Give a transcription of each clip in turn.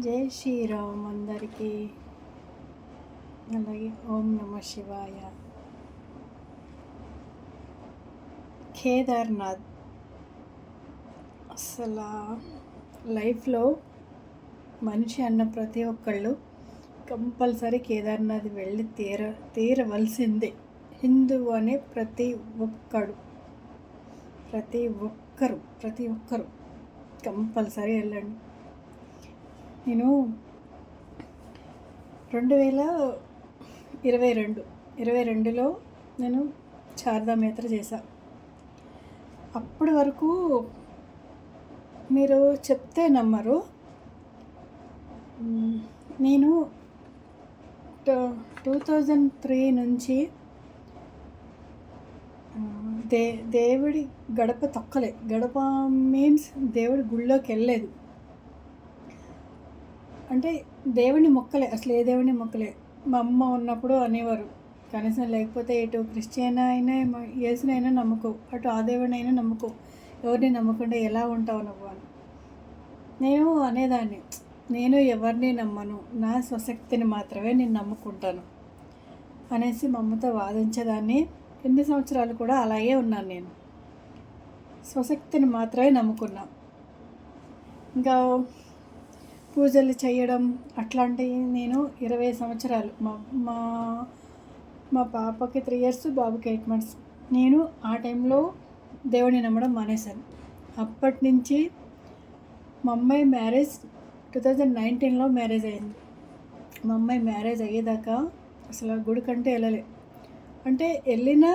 జై శ్రీరామ్ అందరికీ. అలాగే ఓం నమ శివాయ. కేదార్నాథ్ అసలు లైఫ్లో మనిషి అన్న ప్రతి ఒక్కళ్ళు కంపల్సరీ కేదార్నాథ్ వెళ్ళి తీరవలసిందే. హిందువు అనే ప్రతి ఒక్కరు కంపల్సరీ వెళ్ళండి. నేను 2022లో నేను చార్ధామ్ యాత్ర చేశాను. అప్పటి వరకు మీరు చెప్తే నమ్మరు, నేను 2003 నుంచి దేవుడి గడప తొక్కలే. గడప మీన్స్ దేవుడి గుళ్ళోకి వెళ్ళలేదు, అంటే దేవుని మొక్కలే. అసలు ఏ దేవుని మొక్కలే. మా అమ్మ ఉన్నప్పుడు అనేవారు, కనీసం లేకపోతే ఇటు క్రిస్టియన్ అయినా యేసునైనా నమ్ముకో, అటు ఆ దేవుడినైనా నమ్ముకో, ఎవరిని నమ్మకుండా ఎలా ఉంటావు నువ్వు అని. నేను అనేదాన్ని, నేను ఎవరిని నమ్మను, నా స్వశక్తిని మాత్రమే నేను నమ్ముకుంటాను అనేసి మా అమ్మతో వాదించేదాన్ని. ఎన్ని సంవత్సరాలు కూడా అలాగే ఉన్నాను. నేను స్వశక్తిని మాత్రమే నమ్ముకున్నా. ఇంకా పూజలు చేయడం అట్లాంటివి నేను 20 సంవత్సరాలు, మా పాపకి 3 years, బాబుకి 8 months. నేను ఆ టైంలో దేవుడిని నమ్మడం మానేశాను. అప్పటి నుంచి మా అమ్మాయి మ్యారేజ్ 2019లో మ్యారేజ్ అయింది. మా అమ్మాయి మ్యారేజ్ అయ్యేదాకా అసలు గుడి కంటే వెళ్ళలే. అంటే వెళ్ళినా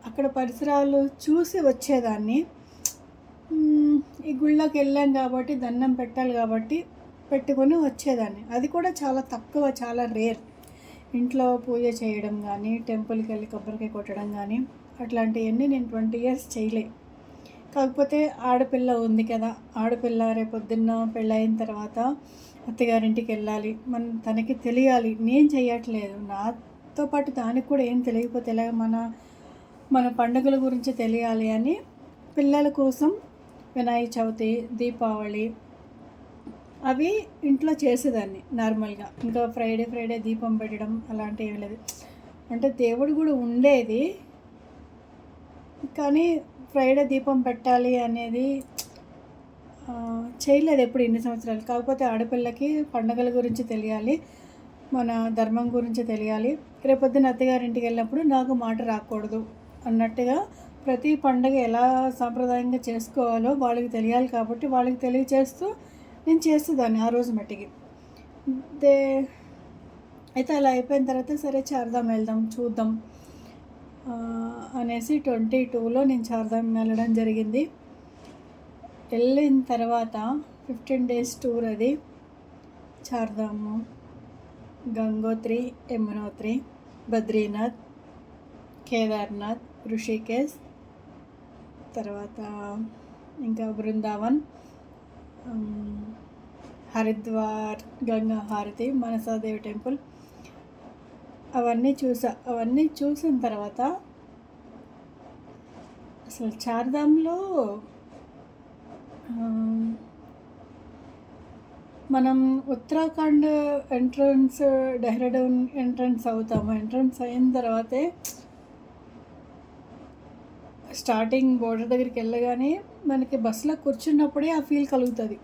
అక్కడ పరిసరాలు చూసి వచ్చేదాన్ని. ఈ గుళ్ళోకి వెళ్ళాం కాబట్టి దండం పెట్టాలి కాబట్టి పెట్టుకొని వచ్చేదాన్ని. అది కూడా చాలా తక్కువ, చాలా రేర్. ఇంట్లో పూజ చేయడం కానీ, టెంపుల్కి వెళ్ళి కొబ్బరికాయ కొట్టడం కానీ అట్లాంటివన్నీ నేను 20 years చేయలే. కాకపోతే ఆడపిల్ల ఉంది కదా, ఆడపిల్ల రేపొద్దున్న పెళ్ళయిన తర్వాత అత్తగారింటికి వెళ్ళాలి, తనకి తెలియాలి. నేను చేయట్లేదు, నాతో పాటు దానికి కూడా ఏం తెలియకపోతే ఎలా, మన పండుగల గురించి తెలియాలి అని పిల్లల కోసం వినాయక చవితి, దీపావళి అవి ఇంట్లో చేసేదాన్ని నార్మల్గా. ఇంకా ఫ్రైడే దీపం పెట్టడం అలాంటివి ఏం లేదు. అంటే దేవుడు కూడా ఉండేది, కానీ ఫ్రైడే దీపం పెట్టాలి అనేది చేయలేదు ఎప్పుడు ఇన్ని సంవత్సరాలు. కాకపోతే ఆడపిల్లకి పండుగల గురించి తెలియాలి, మన ధర్మం గురించి తెలియాలి. రేపొద్దున అత్తగారింటికి వెళ్ళినప్పుడు నాకు మాట రాకూడదు అన్నట్టుగా ప్రతి పండుగ ఎలా సాంప్రదాయంగా చేసుకోవాలో వాళ్ళకి తెలియాలి కాబట్టి వాళ్ళకి తెలియచేస్తూ నేను చేసేదాన్ని ఆ రోజు మట్టికి. అయితే అలా అయిపోయిన తర్వాత సరే చార్ధామ్ వెళ్దాం చూద్దాం అనేసి 2022లో నేను చార్ధామ్ వెళ్ళడం జరిగింది. వెళ్ళిన తర్వాత 15 days టూర్ అది. చార్ధాము, గంగోత్రి, యమునోత్రి, బద్రీనాథ్, కేదార్నాథ్, ఋషికేశ్, తర్వాత ఇంకా బృందావన్, హరిద్వార్, గంగా హారతి, మనసాదేవి టెంపుల్ అవన్నీ చూసిన తర్వాత అసలు చార్ధామ్లో మనం ఉత్తరాఖండ్ ఎంట్రన్స్, డెహ్రాడూన్ ఎంట్రన్స్ అవుతాము. ఎంట్రన్స్ అయిన తర్వాతే స్టార్టింగ్ బోర్డర్ దగ్గరికి వెళ్ళగానే మనకి బస్సులో కూర్చున్నప్పుడే ఆ ఫీల్ కలుగుతుంది.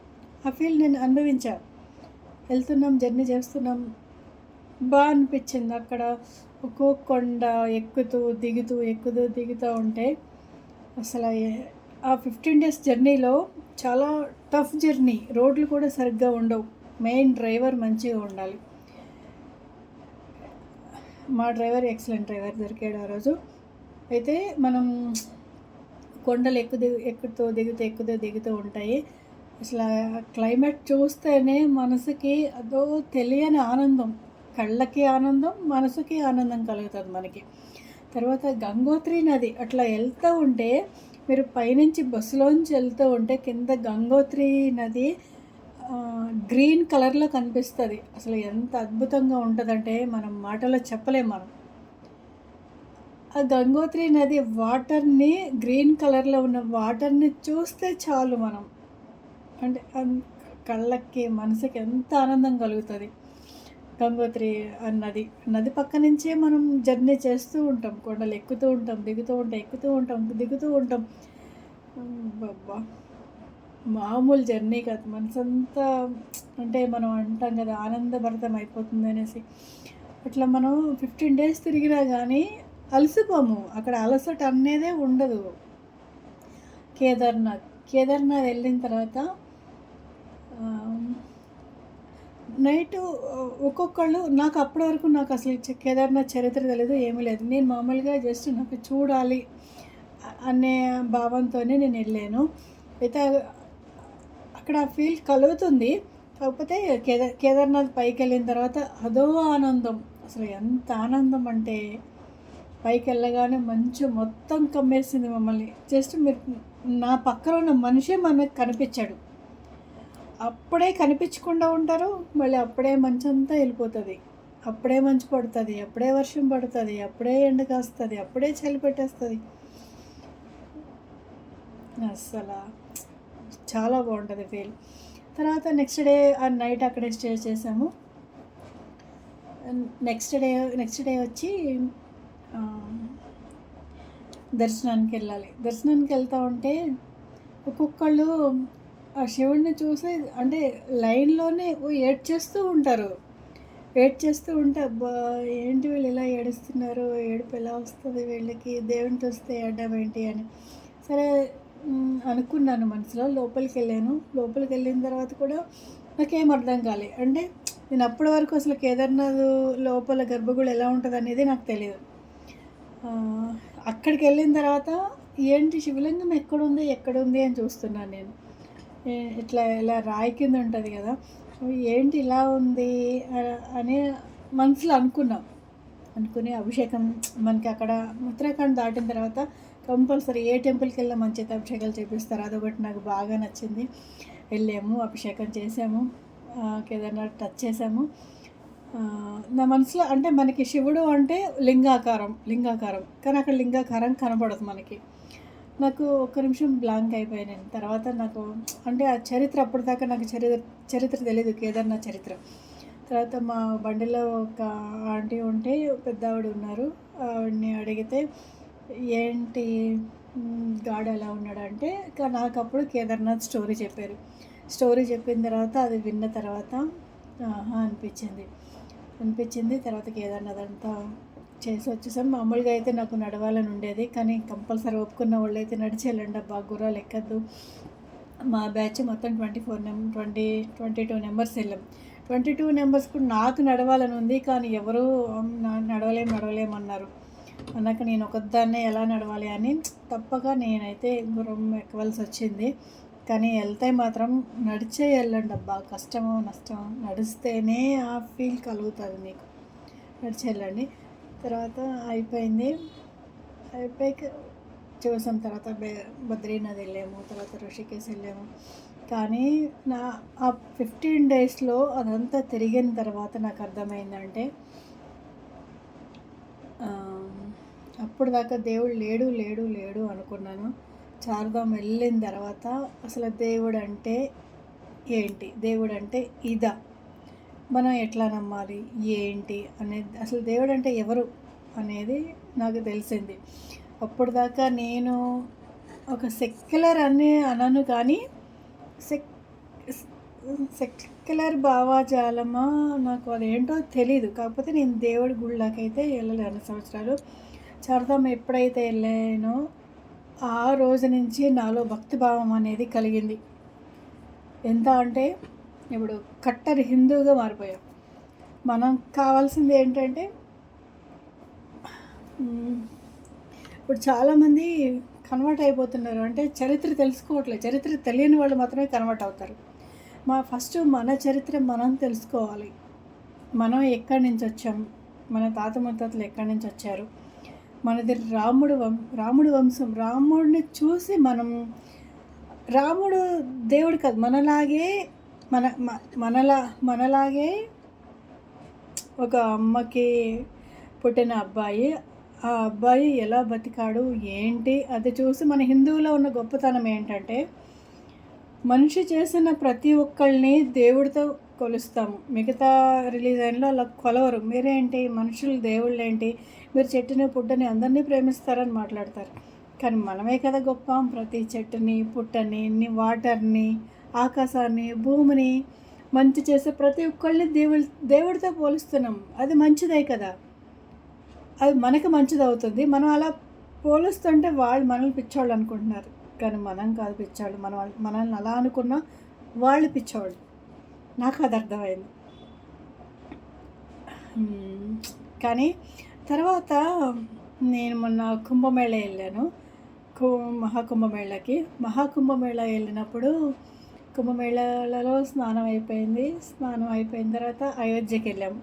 ఆ ఫీల్ నేను అనుభవించా. వెళ్తున్నాం, జర్నీ చేస్తున్నాం, బాగా అనిపించింది. అక్కడ ఒక్కో కొండ ఎక్కుతూ దిగుతూ ఉంటే అసలు ఆ 15 days జర్నీలో చాలా టఫ్ జర్నీ. రోడ్లు కూడా సరిగ్గా ఉండవు, మెయిన్ డ్రైవర్ మంచిగా ఉండాలి. మా డ్రైవర్ ఎక్సలెంట్ డ్రైవర్ దొరికాడు ఆ రోజు. అయితే మనం కొండలు ఎక్కుతూ దిగుతూ ఉంటాయి. అసలు క్లైమేట్ చూస్తేనే మనసుకి అదో తెలియని ఆనందం, కళ్ళకి ఆనందం, మనసుకి ఆనందం కలుగుతుంది మనకి. తర్వాత గంగోత్రి నది అట్లా వెళ్తూ ఉంటే, మీరు పైనుంచి బస్సులోంచి వెళ్తూ ఉంటే కింద గంగోత్రి నది గ్రీన్ కలర్లో కనిపిస్తుంది. అసలు ఎంత అద్భుతంగా ఉంటుందంటే మనం మాటలో చెప్పలేము. మనం ఆ గంగోత్రి నది వాటర్ని, గ్రీన్ కలర్లో ఉన్న వాటర్ని చూస్తే చాలు మనం, అంటే కళ్ళకి మనసుకి ఎంత ఆనందం కలుగుతుంది. గంగోత్రి నది నది పక్క నుంచే మనం జర్నీ చేస్తూ ఉంటాం, కొండలు ఎక్కుతూ ఉంటాం, దిగుతూ ఉంటాం, ఎక్కుతూ ఉంటాం, దిగుతూ ఉంటాం. బాబా, మామూలు జర్నీ కాదు. మనసంతా అంటే మనం అంటాం కదా, ఆనందభరితం అయిపోతుంది అనేసి. అట్లా మనం 15 days తిరిగినా కానీ అలసిపోము. అక్కడ అలసట అనేదే ఉండదు. కేదార్నాథ్ వెళ్ళిన తర్వాత నైటు ఒక్కొక్కళ్ళు, నాకు అప్పటి వరకు నాకు అసలు కేదార్నాథ్ చరిత్ర తెలియదు, ఏమీ లేదు. నేను మామూలుగా జస్ట్ నాకు చూడాలి అనే భావంతోనే నేను వెళ్ళాను. అయితే అక్కడ ఫీల్ కలుగుతుంది. కాకపోతే కేదార్నాథ్ పైకి వెళ్ళిన తర్వాత అదో ఆనందం. అసలు ఎంత ఆనందం అంటే, పైకి వెళ్ళగానే మంచు మొత్తం కమ్మేసింది మమ్మల్ని. జస్ట్ మీరు నా పక్కన ఉన్న మనిషే మనకు కనిపించాడు. అప్పుడే కనిపించకుండా ఉంటారు, మళ్ళీ అప్పుడే మంచంతా వెళ్ళిపోతుంది. అప్పుడే మంచు పడుతుంది, అప్పుడే వర్షం పడుతుంది, అప్పుడే ఎండ కాస్తుంది, అప్పుడే చలి పెట్టేస్తుంది. అస్సలు చాలా బాగుంటుంది ఫీల్. తర్వాత నెక్స్ట్ డే ఆ నైట్ అక్కడే స్టే చేసాము. నెక్స్ట్ డే వచ్చి దర్శనానికి వెళ్ళాలి. దర్శనానికి వెళ్తూ ఉంటే ఒక్కొక్కళ్ళు ఆ శివుడిని చూసి అంటే లైన్లోనే ఏడ్చేస్తూ ఉంటారు. ఏడ్చేస్తూ ఉంటే అబ్బా ఏంటి వీళ్ళు ఇలా ఏడుస్తున్నారు, ఏడుపు ఎలా వస్తుంది వీళ్ళకి, దేవుని చూస్తే ఏడ్డం ఏంటి అని. సరే అనుకున్నాను మనసులో. లోపలికి వెళ్ళిన తర్వాత కూడా నాకేం అర్థం కాలే. అంటే నేను అప్పటి వరకు అసలు కేదార్నాథ్ లోపల గర్భగుడి ఎలా ఉంటుంది అనేది నాకు తెలియదు. అక్కడికి వెళ్ళిన తర్వాత ఏంటి శివలింగం ఎక్కడుంది అని చూస్తున్నాను నేను. ఇలా రాయి కింద ఉంటుంది కదా, ఏంటి ఇలా ఉంది అని మనసులో అనుకుని అభిషేకం మనకి అక్కడ ఉత్తరాఖండ్ దాటిన తర్వాత కంపల్సరీ ఏ టెంపుల్కి వెళ్ళినా మంచి అభిషేకాలు చేపిస్తారు. అదొకటి నాకు బాగా నచ్చింది. వెళ్ళాము, అభిషేకం చేసాము, కేదార్నాథ్ టచ్ చేసాము. నా మనసులో అంటే మనకి శివుడు అంటే లింగాకారం, కానీ అక్కడ లింగాకారం కనపడదు మనకి. నాకు ఒక్క నిమిషం బ్లాంక్ అయిపోయాను నేను. తర్వాత నాకు అంటే ఆ చరిత్ర అప్పటిదాకా నాకు చరిత్ర తెలియదు, కేదార్నాథ్ చరిత్ర. తర్వాత మా బండిలో ఒక ఆంటీ ఉంటే పెద్ద ఆవిడ ఉన్నారు. ఆవిడని అడిగితే ఏంటి గాడ్ ఎలా ఉన్నాడంటే నాకు అప్పుడు కేదార్నాథ్ స్టోరీ చెప్పారు. స్టోరీ చెప్పిన తర్వాత అది విన్న తర్వాత అనిపించింది. తర్వాత కేదార్నాథ్ అంతా చేసి వచ్చేసాం. మామూలుగా అయితే నాకు నడవాలని ఉండేది, కానీ కంపల్సరీ ఒప్పుకున్న వాళ్ళు అయితే నడిచి వెళ్ళండి అబ్బా, గుర్రాలు ఎక్కద్దు. మా బ్యాచ్ మొత్తం 22 నెంబర్స్ వెళ్ళాం. 22 నెంబర్స్ కూడా నాకు నడవాలని ఉంది, కానీ ఎవరు నడవలేం అన్నారు. అన్నాక నేను ఒకదాన్నే ఎలా నడవాలి అని తప్పక నేనైతే గుర్రం ఎక్కవలసి వచ్చింది. కానీ వెళ్తే మాత్రం నడిచే వెళ్ళండి అబ్బా, కష్టమో నష్టమో నడిస్తేనే ఆ ఫీల్ కలుగుతుంది మీకు. నడిచి వెళ్ళండి. తర్వాత అయిపోయాక చూసాం. తర్వాత బద్రీనాథ్ వెళ్ళాము, తర్వాత ఋషికేశ్ వెళ్ళాము. కానీ ఆ 15 daysలో అదంతా తిరిగిన తర్వాత నాకు అర్థమైందంటే, అప్పుడు దాకా దేవుడు లేడు అనుకున్నాను. చార్ధామ్ వెళ్ళిన తర్వాత అసలు దేవుడు అంటే ఏంటి, దేవుడు అంటే ఇదా, మనం ఎట్లా నమ్మాలి ఏంటి అనేది, అసలు దేవుడు అంటే ఎవరు అనేది నాకు తెలిసింది. అప్పుడు దాకా నేను ఒక సెక్యులర్ అనను, కానీ సెక్యులర్ భావాజాలమా నాకు అదేంటో తెలీదు. కాకపోతే నేను దేవుడి గుళ్ళకైతే వెళ్ళలేదు అన్ని సంవత్సరాలు. చార్ధామ్ ఎప్పుడైతే వెళ్ళానో ఆ రోజు నుంచి నాలో భక్తిభావం అనేది కలిగింది. ఎంత అంటే ఇప్పుడు కట్టర్ హిందూగా మారిపోయాం. మనం కావాల్సింది ఏంటంటే, ఇప్పుడు చాలామంది కన్వర్ట్ అయిపోతున్నారు. అంటే చరిత్ర తెలుసుకోవట్లేదు. చరిత్ర తెలియని వాళ్ళు మాత్రమే కన్వర్ట్ అవుతారు. ఫస్ట్ మన చరిత్ర మనం తెలుసుకోవాలి. మనం ఎక్కడి నుంచి వచ్చాం, మన తాత ముత్తాతలు ఎక్కడి నుంచి వచ్చారు, మనది రాముడు వంశం. రాముడిని చూసి రాముడు దేవుడు కాదు, మనలాగే ఒక అమ్మకి పుట్టిన అబ్బాయి. ఆ అబ్బాయి ఎలా బతికాడు ఏంటి అది చూసి మన హిందువులో ఉన్న గొప్పతనం ఏంటంటే, మనిషి చేసిన ప్రతి ఒక్కళ్ళని దేవుడితో కొలుస్తాము. మిగతా రిలీజన్లో అలా కొలవరు. మీరేంటి మనుషులు దేవుళ్ళేంటి, మీరు చెట్టుని పుట్టని అందరినీ ప్రేమిస్తారని మాట్లాడతారు. కానీ మనమే కదా గొప్ప. ప్రతి చెట్టుని పుట్టని వాటర్ని ఆకాశాన్ని భూమిని మంచి చేసే ప్రతి ఒక్కళ్ళని దేవుడితో పోలుస్తున్నాం. అది మంచిదే కదా, అది మనకి మంచిది అవుతుంది. మనం అలా పోలుస్తుంటే వాళ్ళు మనల్ని పిచ్చోళ్ళు అనుకుంటున్నారు, కానీ మనం కాదు పిచ్చోళ్ళు. మనల్ని అలా అనుకున్నా వాళ్ళు పిచ్చోళ్ళు. నాకు అది అర్థమైంది. కానీ తర్వాత నేను మొన్న కుంభమేళ వెళ్ళాను, మహాకుంభమేళ వెళ్ళినప్పుడు కుంభమేళలో స్నానం అయిపోయింది. స్నానం అయిపోయిన తర్వాత అయోధ్యకి వెళ్ళాము.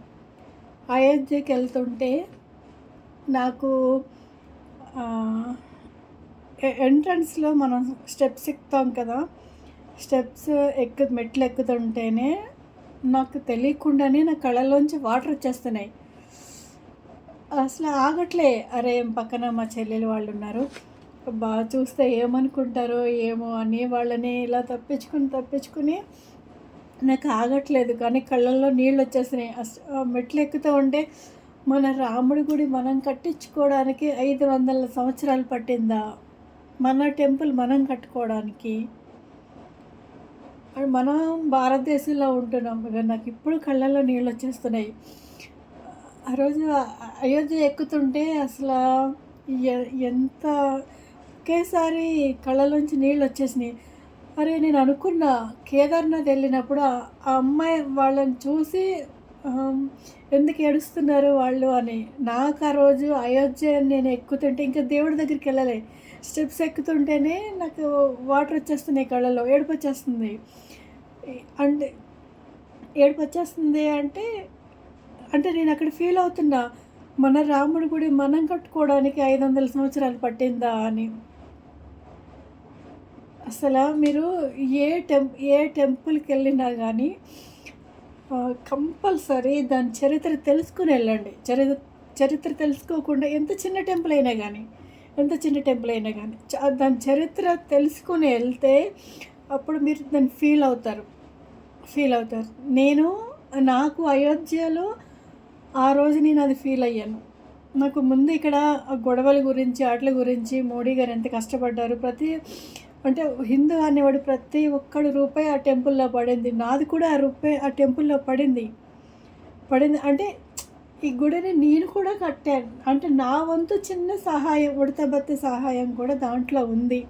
అయోధ్యకి వెళ్తుంటే నాకు ఎంట్రన్స్లో మనం స్టెప్స్ ఎక్కుతాం కదా, స్టెప్స్ మెట్లు ఎక్కుతుంటేనే నాకు తెలియకుండానే నా కళ్ళలోంచి వాటర్ వచ్చేస్తున్నాయి. అసలు ఆగట్లే. అరే పక్కన మా చెల్లెలు వాళ్ళు ఉన్నారు, బాగా చూస్తే ఏమనుకుంటారో ఏమో అని వాళ్ళని ఇలా తప్పించుకుని నాకు ఆగట్లేదు, కానీ కళ్ళల్లో నీళ్ళు వచ్చేసినాయి. మెట్లు ఎక్కుతూ ఉంటే మన రాముడి గుడి మనం కట్టించుకోవడానికి 500 సంవత్సరాలు పట్టిందా? మన టెంపుల్ మనం కట్టుకోవడానికి. మనం భారతదేశంలో ఉంటున్నాం కదా, నాకు ఇప్పుడు కళ్ళల్లో నీళ్ళు వచ్చేస్తున్నాయి. ఆ రోజు అయోధ్య ఎక్కుతుంటే అసలు ఎంత ఒకేసారి కళ్ళలోంచి నీళ్ళు వచ్చేసినాయి. అరే నేను అనుకున్నా కేదార్నాథ్ వెళ్ళినప్పుడు ఆ అమ్మాయి వాళ్ళని చూసి ఎందుకు ఏడుస్తున్నారు వాళ్ళు అని. నాకు ఆ రోజు అయోధ్య నేను ఎక్కుతుంటే ఇంకా దేవుడి దగ్గరికి వెళ్ళలే, స్టెప్స్ ఎక్కుతుంటేనే నాకు వాటర్ వచ్చేస్తున్నాయి కళ్ళలో, ఏడుపు వచ్చేస్తుంది. అంటే నేను అక్కడ ఫీల్ అవుతున్నా, మన రాముడి గుడి మనం కట్టుకోవడానికి 500 సంవత్సరాలు పట్టిందా అని. అసలు మీరు ఏ టెంపుల్కి వెళ్ళినా కానీ కంపల్సరీ దాని చరిత్ర తెలుసుకుని వెళ్ళండి. చరిత్ర తెలుసుకోకుండా ఎంత చిన్న టెంపుల్ అయినా కానీ దాని చరిత్ర తెలుసుకుని వెళ్తే అప్పుడు మీరు దాన్ని ఫీల్ అవుతారు. నాకు అయోధ్యలో ఆ రోజు నేను అది ఫీల్ అయ్యాను. నాకు ముందు ఇక్కడ గొడవల గురించి వాటి గురించి మోడీ గారు ఎంత కష్టపడ్డారు, అంటే హిందూ అనేవాడు ప్రతి ఒక్కడు రూపాయి ఆ టెంపుల్లో పడింది. నాది కూడా ఆ రూపాయి ఆ టెంపుల్లో పడింది. అంటే ఈ గుడిని నేను కూడా కట్టాను. అంటే నా వంతు చిన్న సహాయం, ఉడతబత్తి సహాయం కూడా దాంట్లో ఉంది.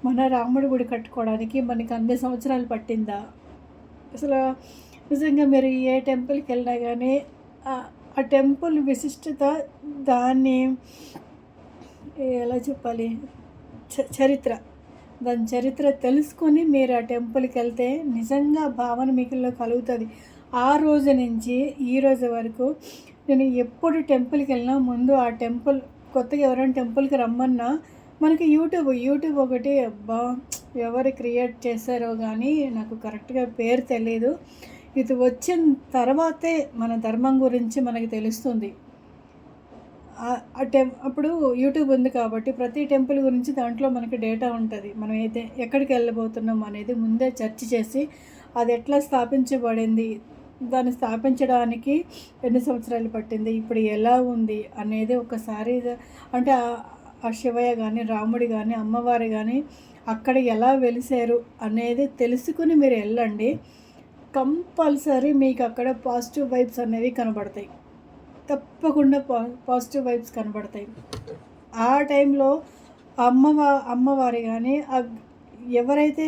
మన రాముడి గుడి కట్టుకోవడానికి మనకి అన్ని సంవత్సరాలు పట్టిందా? అసలు నిజంగా మీరు ఏ టెంపుల్కి వెళ్ళినా కానీ ఆ టెంపుల్ విశిష్టత, దాన్ని ఎలా చెప్పాలి, దాని చరిత్ర తెలుసుకొని మీరు ఆ టెంపుల్కి వెళ్తే నిజంగా భావన మీకులో కలుగుతుంది. ఆ రోజు నుంచి ఈ రోజు వరకు నేను ఎప్పుడు టెంపుల్కి వెళ్ళినా ముందు ఆ టెంపుల్, కొత్తగా ఎవరైనా టెంపుల్కి రమ్మన్నా మనకి యూట్యూబ్ ఒకటి, ఎవరు క్రియేట్ చేశారో కానీ నాకు కరెక్ట్గా పేరు తెలియదు, ఇది వచ్చిన తర్వాతే మన ధర్మం గురించి మనకి తెలుస్తుంది. అప్పుడు యూట్యూబ్ ఉంది కాబట్టి ప్రతి టెంపుల్ గురించి దాంట్లో మనకి డేటా ఉంటుంది. మనం అయితే ఎక్కడికి వెళ్ళబోతున్నాం అనేది ముందే చర్చ చేసి అది ఎట్లా స్థాపించబడింది, దాన్ని స్థాపించడానికి ఎన్ని సంవత్సరాలు పట్టింది, ఇప్పుడు ఎలా ఉంది అనేది ఒకసారి, అంటే ఆ శివయ్య కానీ రాముడి కానీ అమ్మవారి కానీ అక్కడ ఎలా వెలిసారు అనేది తెలుసుకుని మీరు వెళ్ళండి. కంపల్సరీ మీకు అక్కడ పాజిటివ్ వైబ్స్ అనేవి కనబడతాయి. తప్పకుండా పాజిటివ్ వైబ్స్ కనబడతాయి. ఆ టైంలో అమ్మవారి కానీ ఎవరైతే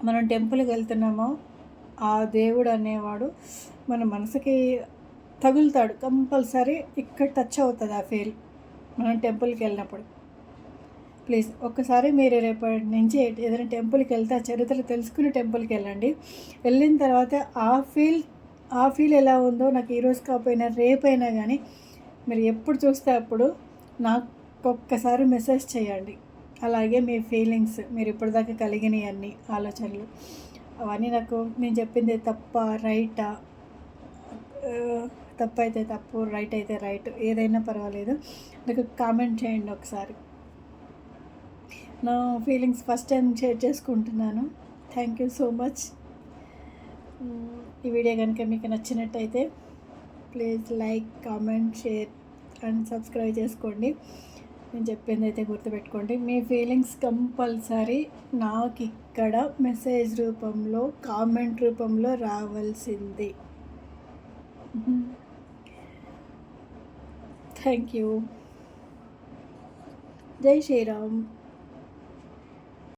మనం టెంపుల్కి వెళ్తున్నామో ఆ దేవుడు అనేవాడు మన మనసుకి తగులుతాడు. కంపల్సరీ ఇక్కడ టచ్ అవుతుంది ఆ ఫీల్ మనం టెంపుల్కి వెళ్ళినప్పుడు. ప్లీజ్ ఒక్కసారి మీరు రేపటి నుంచి ఏదైనా టెంపుల్కి వెళ్తే ఆ చరిత్ర తెలుసుకుని టెంపుల్కి వెళ్ళండి. వెళ్ళిన తర్వాత ఆ ఫీల్ ఎలా ఉందో నాకు ఈరోజు కాకపోయినా రేపైనా కానీ మీరు ఎప్పుడు చూస్తే అప్పుడు నాకు ఒక్కసారి మెసేజ్ చేయండి. అలాగే మీ ఫీలింగ్స్, మీరు ఇప్పటిదాకా కలిగినవి అన్ని ఆలోచనలు అవన్నీ నేను చెప్పింది తప్ప రైటా, తప్పు అయితే తప్పు, రైట్ అయితే రైట్, ఏదైనా పర్వాలేదు, నాకు కామెంట్ చేయండి ఒకసారి. నా ఫీలింగ్స్ ఫస్ట్ టైం షేర్ చేసుకుంటున్నాను. Thank you so much. ఈ వీడియో కనుక మీకు నచ్చినట్టయితే please like, comment, share and subscribe చేసుకోండి. నేను చెప్పింది అయితే గుర్తుపెట్టుకోండి. మీ ఫీలింగ్స్ కంపల్సరీ నాకు ఇక్కడ మెసేజ్ రూపంలో, కామెంట్ రూపంలో రావాల్సింది. Thank you. జై శ్రీరామ్.